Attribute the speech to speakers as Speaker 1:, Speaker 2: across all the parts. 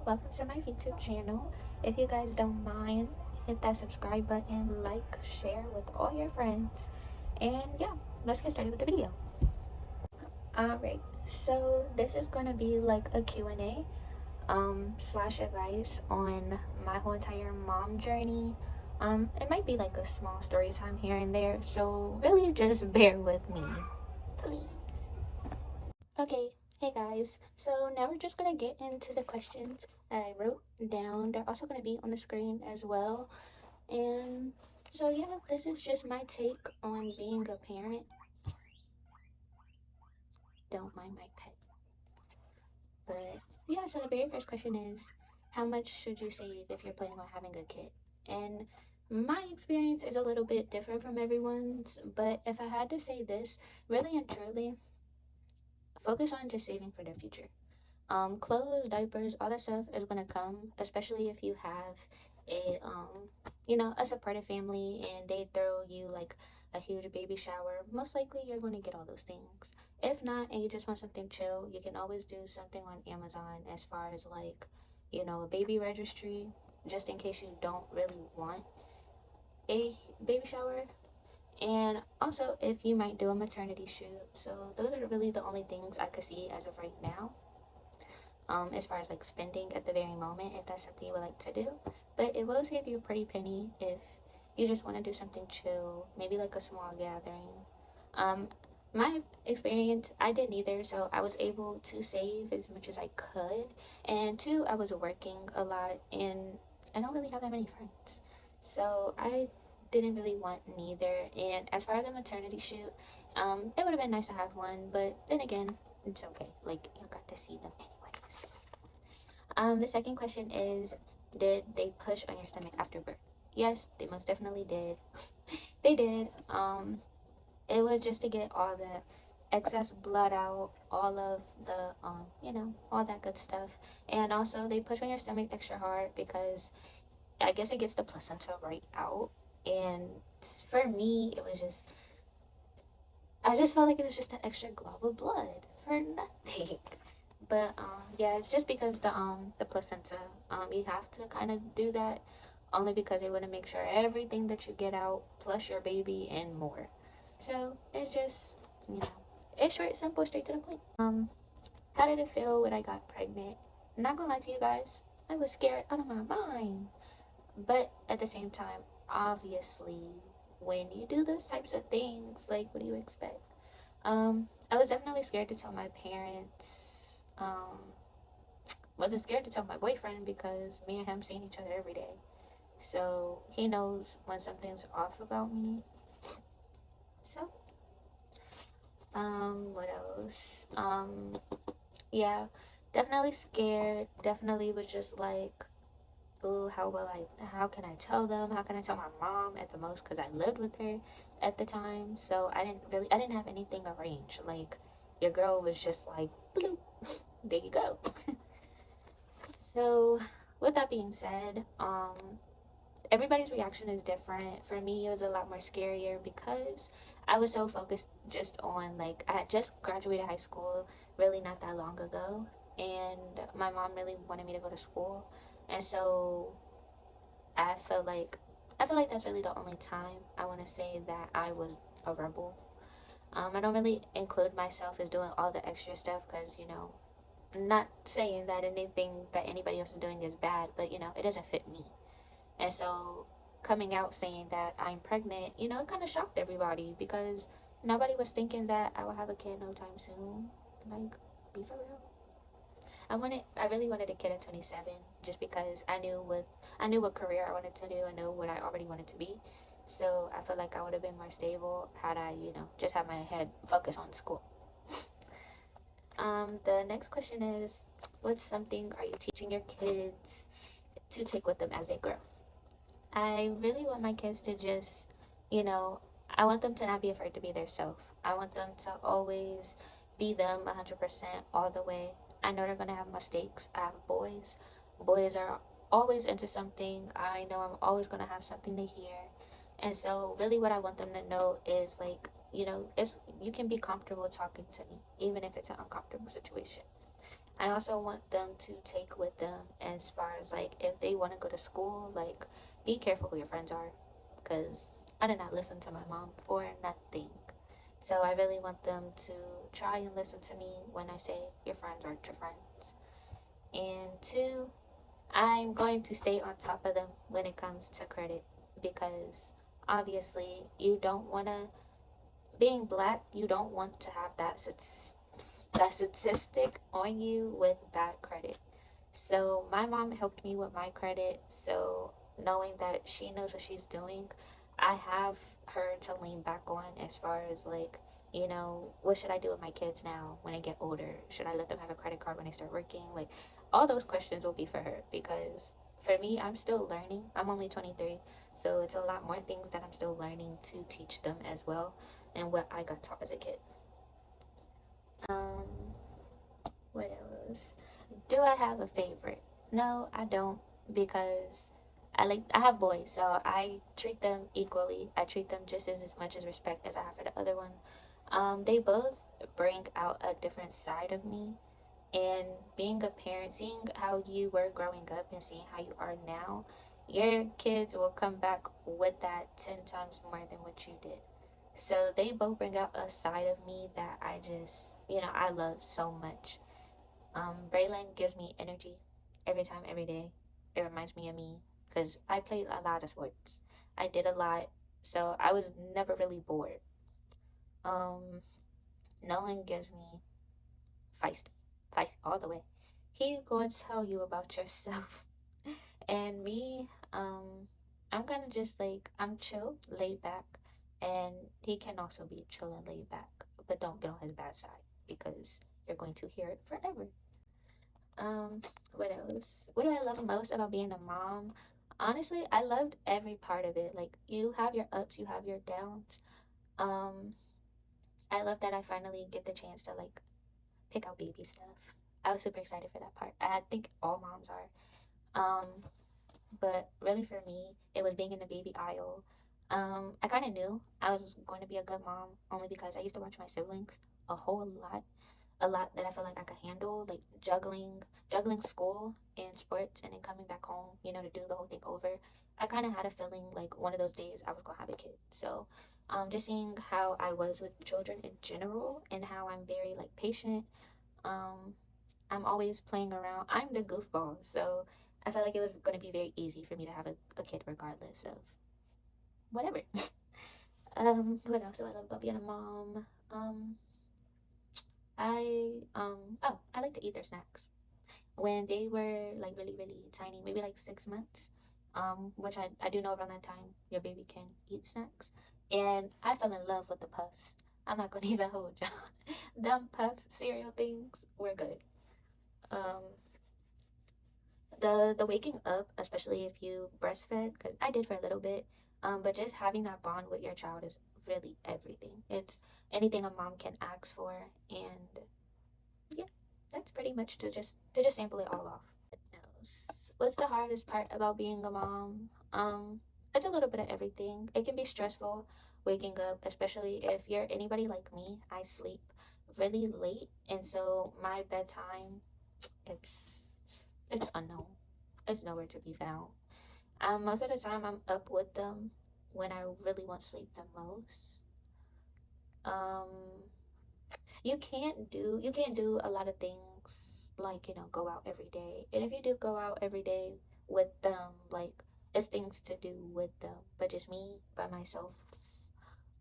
Speaker 1: welcome to my YouTube channel. If you guys don't mind, hit that subscribe button, like, share with all your friends, and yeah, let's get started with the video. Alright, so this is gonna be like a Q&A slash advice on my whole entire mom journey. It might be like a small story time here and there, so really just bear with me, please. Okay, hey guys, so now we're just gonna get into the questions that I wrote down. They're also gonna be on the screen as well. And so yeah, this is just my take on being a parent. Don't mind my pet. But yeah, so the very first question is, how much should you save if you're planning on having a kid? And my experience is a little bit different from everyone's, but if I had to say this, really and truly, focus on just saving for the future. Clothes, diapers, all that stuff is gonna come, especially if you have a a supportive family and they throw you like a huge baby shower. Most likely you're gonna get all those things. If not, and you just want something chill, you can always do something on Amazon as far as like, a baby registry, just in case you don't really want a baby shower. And also if you might do a maternity shoot. So those are really the only things I could see as of right now, as far as like spending at the very moment, if that's something you would like to do. But it will save you a pretty penny if you just want to do something chill, maybe like a small gathering. um my experience, I did neither, so I was able to save as much as I could. And two, I was working a lot and I don't really have that many friends, so I didn't really want neither. And as far as a maternity shoot, it would have been nice to have one, but then again, it's okay, like you got to see them anyways. The second question is, did they push on your stomach after birth? Yes, they most definitely did. They did. It was just to get all the excess blood out, all of the all that good stuff. And also they push on your stomach extra hard because I guess it gets the placenta right out. And for me, it was just, I just felt like it was just an extra glob of blood for nothing. But yeah, it's just because the placenta, you have to kind of do that only because they want to make sure everything that you get out plus your baby and more. So it's just, it's short, simple, straight to the point. How did it feel when I got pregnant? Not gonna lie to you guys, I was scared out of my mind. But at the same time, obviously, when you do those types of things, like, what do you expect? I was definitely scared to tell my parents. Wasn't scared to tell my boyfriend because me and him seen each other every day. So he knows when something's off about me. So, what else? Yeah, definitely scared. Definitely was just like, ooh, how can I tell them? How can I tell my mom at the most? Because I lived with her at the time. So I didn't have anything arranged. Like, your girl was just like, bloop, there you go. So, with that being said, everybody's reaction is different. For me, it was a lot more scarier because I was so focused just on, like, I had just graduated high school really not that long ago, and my mom really wanted me to go to school. And so I feel like that's really the only time I want to say that I was a rebel. I don't really include myself as doing all the extra stuff because, not saying that anything that anybody else is doing is bad, but it doesn't fit me. And so coming out saying that I'm pregnant, it kind of shocked everybody because nobody was thinking that I would have a kid no time soon. Like, be for real. I really wanted a kid at 27 just because I knew what career I wanted to do. I knew what I already wanted to be. So I felt like I would have been more stable had I, just had my head focused on school. The next question is, what's something are you teaching your kids to take with them as they grow? I really want my kids to just, you know, I want them to not be afraid to be their self. I want them to always be them 100% all the way. I know they're going to have mistakes. I have boys. Boys are always into something. I know I'm always going to have something to hear. And so really what I want them to know is like, it's you can be comfortable talking to me, even if it's an uncomfortable situation. I also want them to take with them as far as like if they want to go to school, like be careful who your friends are, because I did not listen to my mom for nothing. So I really want them to try and listen to me when I say your friends aren't your friends. And two, I'm going to stay on top of them when it comes to credit because obviously you don't want to, being black, you don't want to have that statistic on you with bad credit. So my mom helped me with my credit. So knowing that she knows what she's doing, I have her to lean back on as far as like, what should I do with my kids now when they get older? Should I let them have a credit card when they start working? Like all those questions will be for her because for me, I'm still learning. I'm only 23. So it's a lot more things that I'm still learning to teach them as well and what I got taught as a kid. Um, what else? Do I have a favorite? No, I don't because I have boys, so I treat them equally. I treat them just as much as respect as I have for the other one. They both bring out a different side of me, and being a parent, seeing how you were growing up and seeing how you are now, your kids will come back with that 10 times more than what you did. So they both bring out a side of me that I just, I love so much. Braylon gives me energy every time, every day. It reminds me of me because I played a lot of sports. I did a lot, so I was never really bored. Um, Nolan gives me feisty, feisty all the way. He going to tell you about yourself, and me. I'm kind of just like I'm chill, laid back, and he can also be chill and laid back, but don't get on his bad side because you're going to hear it forever. Um, what else? What do I love most about being a mom? Honestly, I loved every part of it. Like you have your ups, you have your downs. Um, I love that I finally get the chance to like pick out baby stuff. I was super excited for that part. I think all moms are. Um, but really for me, it was being in the baby aisle. I kind of knew I was going to be a good mom only because I used to watch my siblings a whole lot, a lot that I feel like I could handle, like juggling school and sports and then coming back home, to do the whole thing over. I kind of had a feeling like one of those days I was gonna have a kid. So, just seeing how I was with children in general and how I'm very like patient. Um, I'm always playing around. I'm the goofball, so I felt like it was gonna be very easy for me to have a kid regardless of whatever. What else do I love about being a mom? I like to eat their snacks. When they were like really, really tiny, maybe like 6 months, which I do know around that time your baby can eat snacks. And I fell in love with the puffs. I'm not gonna even hold y'all. Them puff cereal things were good. Um, the waking up, especially if you breastfed, because I did for a little bit, but just having that bond with your child is really everything. It's anything a mom can ask for, and yeah, that's pretty much to just sample it all off. Else? What's the hardest part about being a mom? It's a little bit of everything. It can be stressful waking up, especially if you're anybody like me. I sleep really late, and so my bedtime, it's it's unknown. It's nowhere to be found. Most of the time I'm up with them when I really want sleep the most. Um, you can't do a lot of things like go out every day, and if you do go out every day with them, like it's things to do with them, but just me by myself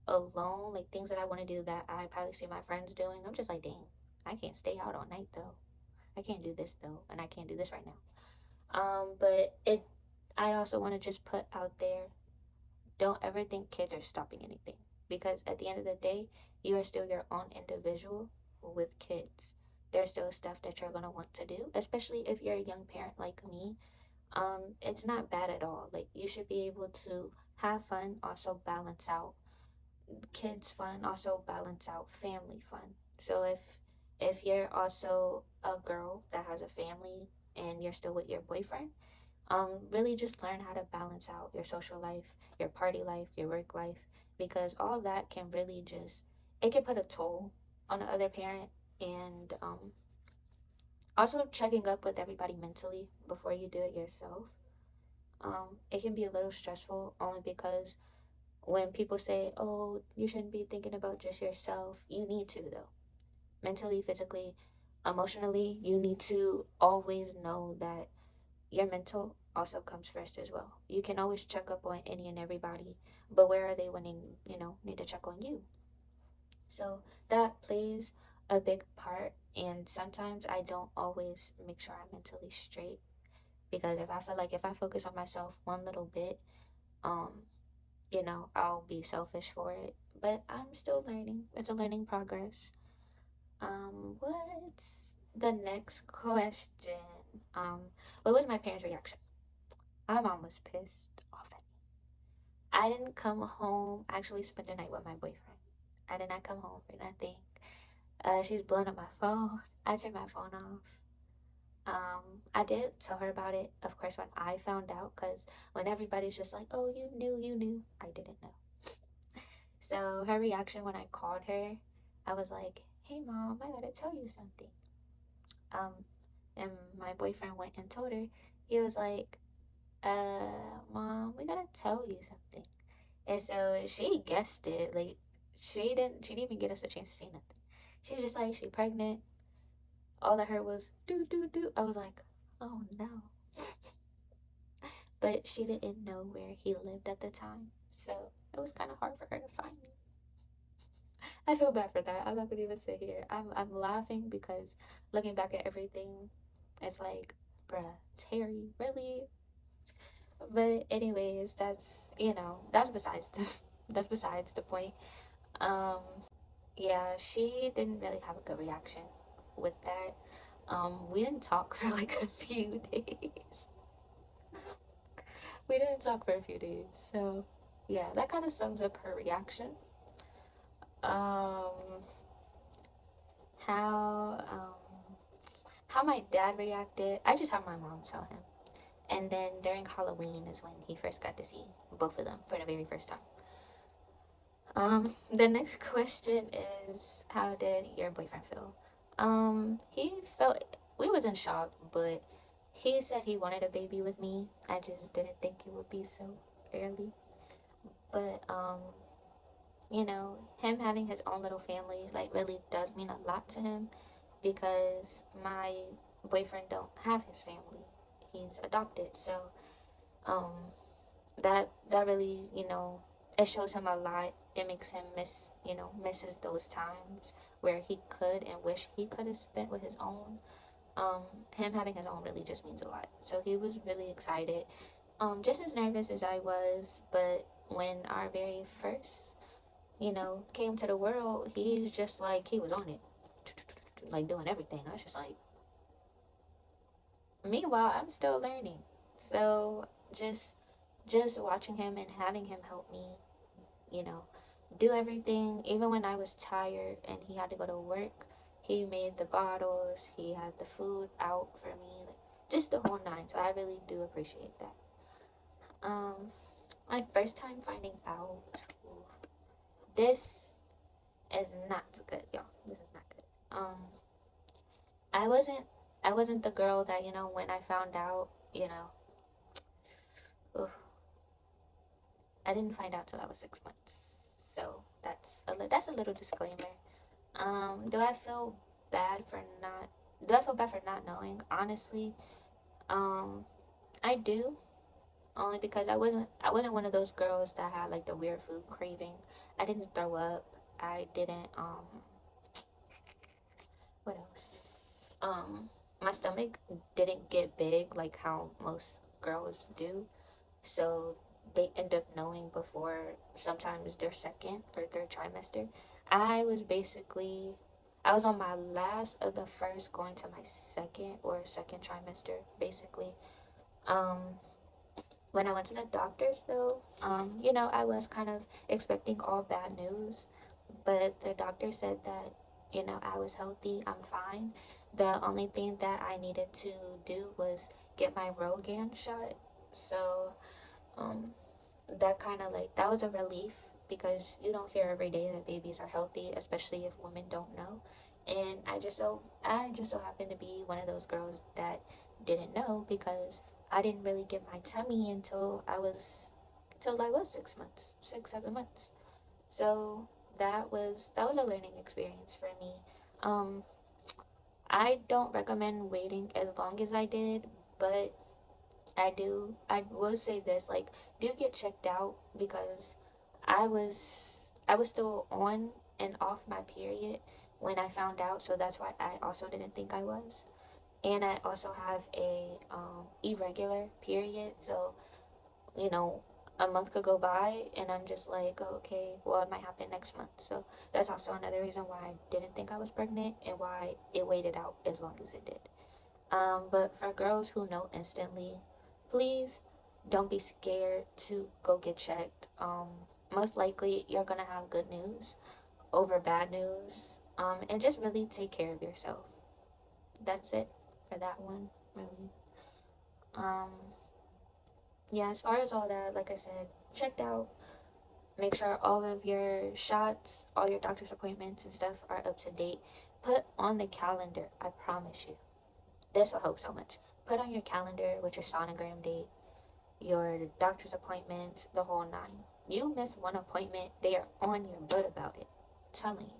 Speaker 1: alone, like things that I want to do that I probably see my friends doing, I'm just like, dang, I can't stay out all night though. I can't do this though, and I can't do this right now. But I also want to just put out there, don't ever think kids are stopping anything, because at the end of the day, you are still your own individual with kids. There's still stuff that you're going to want to do, especially if you're a young parent like me. It's not bad at all. Like, you should be able to have fun, also balance out kids fun, also balance out family fun. So if you're also a girl that has a family and you're still with your boyfriend, really just learn how to balance out your social life, your party life, your work life, because all that can really just, it can put a toll on the other parent. And Also, checking up with everybody mentally before you do it yourself. It can be a little stressful only because when people say, oh, you shouldn't be thinking about just yourself, you need to, though. Mentally, physically, emotionally, you need to always know that your mental also comes first as well. You can always check up on any and everybody, but where are they when they, need to check on you? So that plays a big part, and sometimes I don't always make sure I'm mentally straight because if I feel like if I focus on myself one little bit, um, I'll be selfish for it. But I'm still learning. It's a learning progress. What's the next question? What was my parents' reaction? My mom was pissed off at me. I didn't come home. I actually spent the night with my boyfriend. I did not come home for nothing. She was blowing up my phone. I turned my phone off. I did tell her about it, of course, when I found out, because when everybody's just like, oh, you knew, I didn't know. So her reaction when I called her, I was like, hey, mom, I gotta tell you something. And my boyfriend went and told her, he was like, mom, we gotta tell you something. And so she guessed it. Like, she didn't even get us a chance to say nothing. She was just like, she pregnant. All I heard was, do, do, do. I was like, oh no. But she didn't know where he lived at the time. So it was kind of hard for her to find me. I feel bad for that. I'm not gonna even sit here. I'm laughing because looking back at everything, it's like, bruh, Terry, really? But anyways, that's besides that's besides the point. Um, yeah, she didn't really have a good reaction with that. We didn't talk for like a few days. We didn't talk for a few days. So yeah, that kind of sums up her reaction. Um, how um how my dad reacted, I just had my mom tell him. And then during Halloween is when he first got to see both of them for the very first time. The next question is, how did your boyfriend feel? He felt, we was in shock, but he said he wanted a baby with me. I just didn't think it would be so early. But him having his own little family like really does mean a lot to him because my boyfriend don't have his family. He's adopted. So um that really, it shows him a lot. It makes him misses those times where he could and wish he could have spent with his own. Him having his own really just means a lot. So he was really excited. Just as nervous as I was, but when our very first, came to the world, he's just like he was on it. Like doing everything. I was just like, meanwhile, I'm still learning. So just watching him and having him help me, you know, do everything. Even when I was tired and he had to go to work, he made the bottles, he had the food out for me, like, just the whole nine. So I really do appreciate that. Um, my first time finding out, this is not good, y'all. This is not good. I wasn't, I wasn't the girl that when I found out, oof, I didn't find out till I was 6 months. So that's a little disclaimer. Do I feel bad for not? Do I feel bad for not knowing? Honestly, um, I do. Only because I wasn't one of those girls that had like the weird food craving. I didn't throw up. I didn't. What else? My stomach didn't get big like how most girls do. So they end up knowing before sometimes their second or third trimester. I was basically, I was on my last of the first going to my second trimester basically. Um, when I went to the doctors though, I was kind of expecting all bad news, but the doctor said that, I was healthy, I'm fine. The only thing that I needed to do was get my Rogan shot. So, um, that kind of like that was a relief because you don't hear every day that babies are healthy, especially if women don't know. And I just so happened to be one of those girls that didn't know, because I didn't really get my tummy until I was 6 months, 6, 7 months. So that was a learning experience for me. Um, I don't recommend waiting as long as I did, but I will say this, like, do get checked out, because I was still on and off my period when I found out, so that's why I also didn't think I was. And I also have a irregular period, so you know, a month could go by and I'm just like, oh, okay, well, it might happen next month. So that's also another reason why I didn't think I was pregnant and why it waited out as long as it did. But for girls who know instantly, please don't be scared to go get checked. Most likely you're gonna have good news over bad news. And just really take care of yourself. That's it for that one, really. Um, yeah, as far as all that, like I said, checked out. Make sure all of your shots, all your doctor's appointments and stuff are up to date. Put on the calendar, I promise you. This will help so much. Put on your calendar with your sonogram date, your doctor's appointments, the whole nine. You miss one appointment, they are on your butt about it. I'm telling you.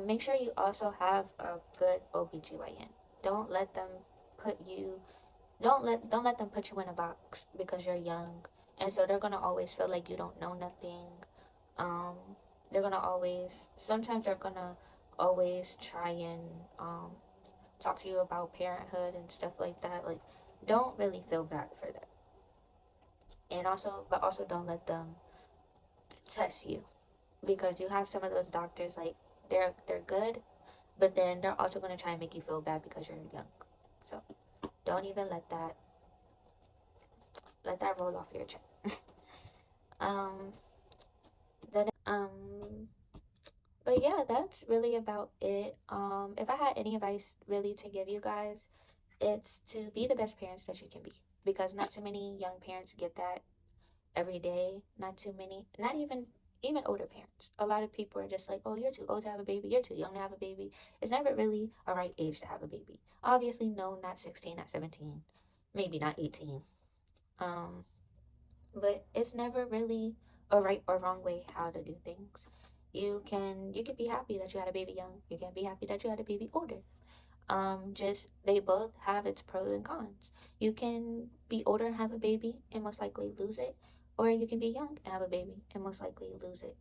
Speaker 1: Make sure you also have a good OBGYN. Don't let them put you don't let them put you in a box because you're young. And so they're gonna always feel like you don't know nothing. Um they're gonna always try and talk to you about parenthood and stuff like that. Like, don't really feel bad for that. And also don't let them test you, because you have some of those doctors, like, they're good, but then they're also going to try and make you feel bad because you're young. So don't even let that roll off your chin. um um but yeah, that's really about it. If I had any advice really to give you guys, it's to be the best parents that you can be, because not too many young parents get that every day. Not too many, not even older parents. A lot of people are just like, oh, you're too old to have a baby, you're too young to have a baby. It's never really a right age to have a baby. Obviously, no, not 16, not 17, maybe not 18. um but it's never really a right or wrong way how to do things. You can be happy that you had a baby young, you can be happy that you had a baby older. Just they both have its pros and cons. You can be older and have a baby and most likely lose it, or you can be young and have a baby and most likely lose it.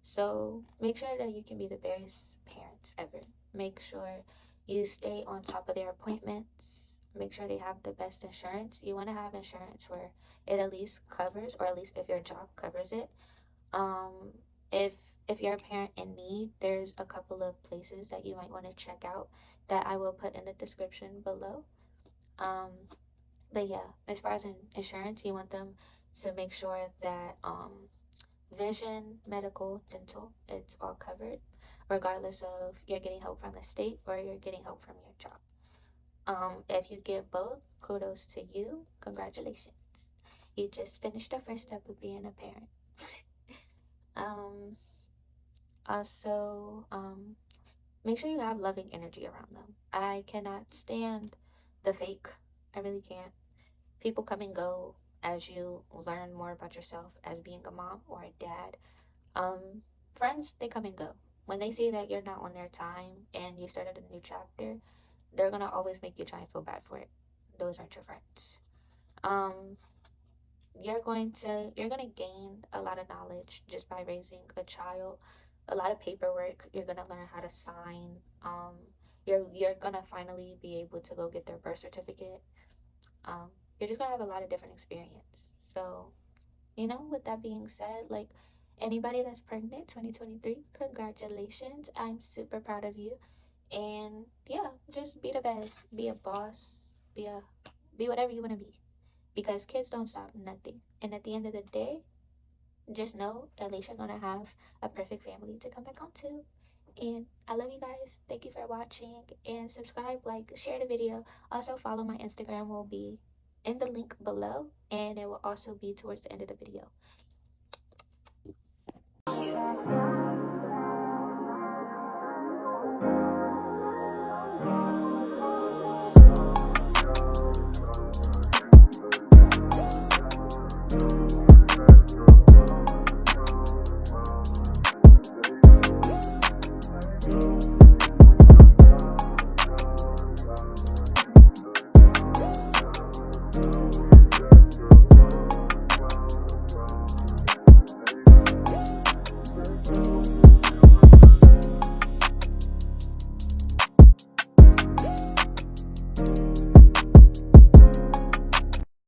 Speaker 1: So make sure that you can be the best parents ever. Make sure you stay on top of their appointments. Make sure they have the best insurance. You want to have insurance where it at least covers, or at least if your job covers it. um if you're a parent in need, there's a couple of places that you might want to check out that I will put in the description below. um but yeah, as far as insurance, you want them to make sure that vision, medical, dental, it's all covered, regardless of you're getting help from the state or you're getting help from your job. If you get both, kudos to you, congratulations, you just finished the first step of being a parent. um Also, make sure you have loving energy around them. I cannot stand the fake. I really can't. People come and go as you learn more about yourself as being a mom or a dad. Um, Friends, they come and go. When they see that you're not on their time and you started a new chapter, they're gonna always make you try and feel bad for it. Those aren't your friends. Um, you're gonna gain a lot of knowledge just by raising a child. A lot of paperwork, you're gonna learn how to sign. You're gonna finally be able to go get their birth certificate. You're just gonna have a lot of different experience. So, with that being said, like, anybody that's pregnant 2023, congratulations, I'm super proud of you. And yeah, just be the best, be a boss, be whatever you want to be, because kids don't stop nothing. And at the end of the day, just know at least you're gonna have a perfect family to come back home to. And I love you guys. Thank you for watching, and subscribe, like, share the video. Also follow my Instagram, will be in the link below, and it will also be towards the end of the video.